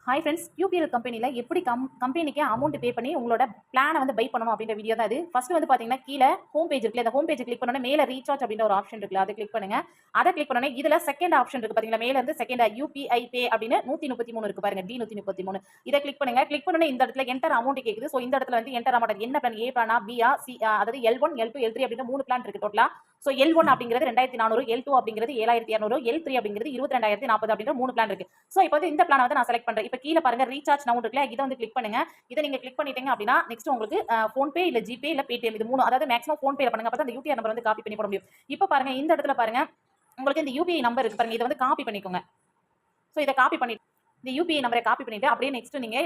Hi friends, UPL கம்பெனியில் எப்படி கம்பெனிக்கு அமௌண்ட் பே பண்ணி உங்களோட பிளானை வந்து பை பண்ணணும் அப்படின்ற வீடியோ தான் இது. ஃபர்ஸ்ட் வந்து பார்த்தீங்கன்னா கீழே ஹோம் பேஜ் இருக்குல்ல, அந்த ஹோம் பேஜ் கிளிக் பண்ணோன்னே மேலே ரீசார்ஜ் அப்படின்ற ஒரு ஆப்ஷன் இருக்குல்ல, அதை கிளிக் பண்ணுங்க. அதை கிளிக் பண்ணோன்னே இதில் செகண்ட் ஆப்ஷன் இருக்கு பார்த்தீங்களா, மேலே இருந்து செகண்ட் யூபிஐ பே அப்படின்னு 133 இருக்கு பாருங்க, D133. இதை கிளிக் பண்ணுங்க. கிளிக் பண்ணோன்னே இந்த இடத்துல என்டர் அமௌண்ட் கேட்குது. ஸோ இந்த இடத்துல வந்து என்டர் அமௌண்ட் என்ன பிளான், ஏ பிளானா, பிஆ, சி, அதாவது L1, L2, L3 அப்படின்ற 3 பிளான் இருக்கு டோட்டலா. ஸோ L1 அப்படிங்கிறது 2400, L2 அப்படிங்கிறது 7200, L3 அப்படிங்கிறது 22040 அப்படின்ற 3 பிளான் இருக்கு. ஸோ இப்போ வந்து இந்த பிளான் வந்து நான் செலக்ட் பண்றேன். இப்போ கீழே பாருங்க ரீசார்ஜ் நவுன் இருக்குல்ல, இதை வந்து கிளிக் பண்ணுங்க. இதை நீங்க கிளிக் பண்ணிட்டீங்க அப்படின்னா நெக்ஸ்ட் உங்களுக்கு போன்பே இல்ல ஜிபே இல்ல பேடிஎம் இது 3, அதாவது மேக்ஸிமம் போன்பே பண்ணுங்க. அப்பதான் அந்த யூடிஆர் நம்பர் வந்து காப்பி பண்ணி போட முடியும். இப்போ பாருங்க இந்த இடத்துல பாருங்க உங்களுக்கு இந்த யூபிஐ நம்பர் இருக்கு பாருங்க, இதை வந்து காப்பி பண்ணிக்கோங்க. ஸோ இதை காப்பி பண்ணி இந்த யூபிஐ நம்பரை காப்பி பண்ணிட்டு அப்படியே நெக்ஸ்ட் நீங்க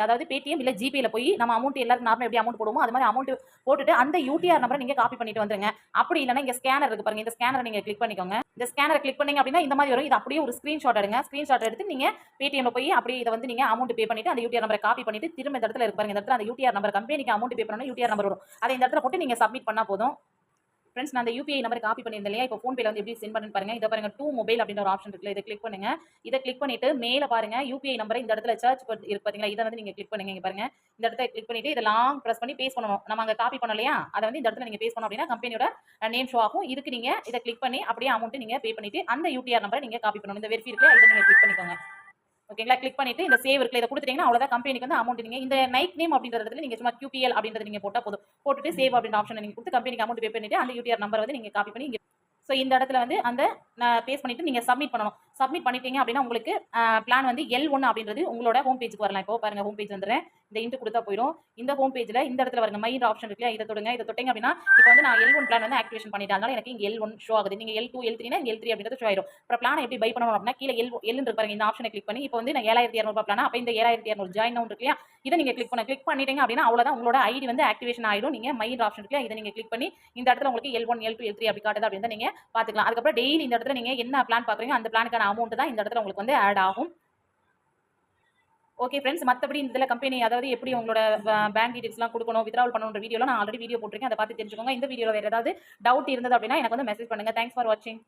அதாவது பேடிஎம் இல்ல ஜிபேல போய் நம்ம அமௌண்ட் எல்லாரும் நார்மல் எப்படி அமௌண்ட் போடுவோமோ அது மாதிரி அமௌண்ட் போட்டுட்டு அந்த யூடிஆர் நம்பரை நீங்க காப்பி பண்ணிட்டு வந்துருங்க. அப்படி இல்லைன்னா இங்க ஸ்கேனர் இருக்கு பாருங்க, இந்த ஸ்கேனரை நீங்க கிளிக் பண்ணிக்கோங்க. இந்த ஸ்கேனரை கிளிக் பண்ணீங்க அப்படின்னா இந்த மாதிரி வரும். இது அப்படியே ஒரு ஸ்கிரீன்ஷாட் எடுங்க. ஸ்கிரீன்ஷாட் எடுத்து நீங்க பேடிஎம்ல போய் அப்படியே இதை வந்து நீங்க அமௌண்ட் பே பண்ணிட்டு அந்த யூடிஆர் நம்பரை காப்பி பண்ணிட்டு திரும்ப இந்த இடத்துல இருக்கு பாருங்க, இந்த இடத்துல அந்த யூடிஆர் நம்பர் கம்பெனிக்கு அமௌண்ட் பே பண்ணணும் யூடிஆர் நம்பர் வரும். அதை இந்த இடத்துல போட்டு நீங்க சப்மிட் பண்ணா போதும். ஃப்ரெண்ட்ஸ், நான் அந்த யூபிஐ நம்பர் காப்பி பண்ணியிருந்தேன் இல்லையா, இப்போ ஃபோன்பேல வந்து எப்படி சென்ட் பண்ணுன்னு பாருங்க. இதை பாருங்க, டூ மொபைல் அப்படின்ற ஒரு ஆப்ஷன் இருக்குல்ல, இதை கிளிக் பண்ணுங்க. இதை கிளிக் பண்ணிட்டு மேல பாருங்க யூபிஐ நம்பரை இந்த இடத்துல சர்ச் இருக்கு பாத்தீங்களா, இதை வந்து நீங்க கிளிக் பண்ணுங்க. இங்க பாருங்க இந்த இடத்துல கிளிக் பண்ணிட்டு இதை லாங் பிரஸ் பண்ணி பேஸ்ட் பண்ணணும். நம்ம அங்க காப்பி பண்ணோம் இல்லையா, அதை வந்து இந்த இடத்துல நீங்க பேஸ்ட் பண்ணோம் அப்படின்னா கம்பெனியோட நேம் ஷோ ஆகும். இதுக்கு நீங்க இதை கிளிக் பண்ணி அப்படியே அமௌண்ட் நீங்க பே பண்ணிட்டு அந்த யூடிஆர் நம்பரை நீங்க காப்பி பண்ணணும். இந்த வெரிஃபை இருக்குல்ல, இதை நீங்க கிளிக் பண்ணிக்கோங்க. ஓகேங்களா, கிளிக் பண்ணிட்டு இந்த சேவ் இருக்குல்ல, இதை கொடுத்துட்டீங்கன்னா அவ்வளவுதான், கம்பெனிக்கு வந்து அமௌண்ட் நீங்க இந்த நைட் நேம் அப்படின்ற இடத்துல நீங்க சும்மா QPL அப்படின்றது நீங்க போட்டா போதும். போட்டுட்டு சேவ் அப்படின்ற ஆப்ஷன் நீங்க கொடுத்து கம்பெனிக்கு அமௌண்ட் பே பண்ணிட்டு அந்த யூடிஆர் நம்பர் வந்து நீங்க காப்பி பண்ணி ஸோ இந்த இடத்துல வந்து அந்த பேஸ்ட் பண்ணிட்டு நீங்க சப்மிட் பண்ணணும். சப்மிட் பண்ணிட்டீங்க அப்படின்னா உங்களுக்கு பிளான் வந்து L1 அப்படின்றது உங்களோட ஹோம் பேஜுக்கு வரலாம். இப்போ பாருங்க ஹோம் பேஜ் வந்துடுறேன். இந்த இன்ட்டு கொடுத்தா போயிடும். இந்த ஹோம் பேஜ்ல இந்த இடத்துல வருங்க மைண்ட் ஆப்ஷன் இருக்குல்ல, இதை தொடுங்க. இதை தொட்டிங்க அப்படின்னா இப்போ வந்து நான் L1 பிளான் வந்து ஆக்டிவேஷன் பண்ணிட்டேன். அதனால எனக்கு இங்க L1 ஷோ ஆகுது. நீங்க L2, L3 னா L3 அப்படின்றது ஷோ ஆயிடும். அப்புறம் பிளான் எப்படி பை பண்ணணும் அப்படின்னா கீழே L இருக்கு பாருங்க, இந்த ஆப்ஷனை கிளிக் பண்ணி இப்போ வந்து நான் 7200 பிளான், அப்போ இந்த 7200 ஜாயின் நவுன் இருக்கு இல்லையா, இதை நீங்க கிளிக் பண்ணிட்டீங்க அப்படின்னா அவ்வளவுதான், உங்களோட ஐடி வந்து ஆக்டிவேஷன் ஆயிடும். நீங்க மைண்ட் ஆப்ஷன் இருக்குல்ல, இதை நீங்க கிளிக் பண்ணி இந்த இடத்துல உங்களுக்கு L1, L2, L3 அப்படி காட்டுது அப்படின்னு நீங்க பாத்துக்கலாம். அதுக்கப்புறம் டெய்லி இந்த இடத்துல நீங்க என்ன பிளான் பாக்குறீங்க அந்த பிளானுக்கான அமௌண்ட் தான் இந்த இடத்துல உங்களுக்கு வந்து ஆட் ஆகும். ஓகே ஃப்ரெண்ட்ஸ், மற்றபடி இந்த கம்பெனி அதாவது எப்படி உங்களோட பேங்க் டீடைல்ஸ்லாம் கொடுக்கணும், வித்ட்ராவல் பண்ணணுன்ற வீடியோலாம் நான் ஆல்ரெடி வீடியோ போட்டிருக்கேன். அதை பார்த்து தெரிஞ்சுக்கோங்க. இந்த வீடியோவில் வேறு ஏதாவது டவுட் இருந்தது அப்படின்னா எனக்கு வந்து மெசேஜ் பண்ணுங்க. தேங்க்ஸ் ஃபார் வாட்சிங்.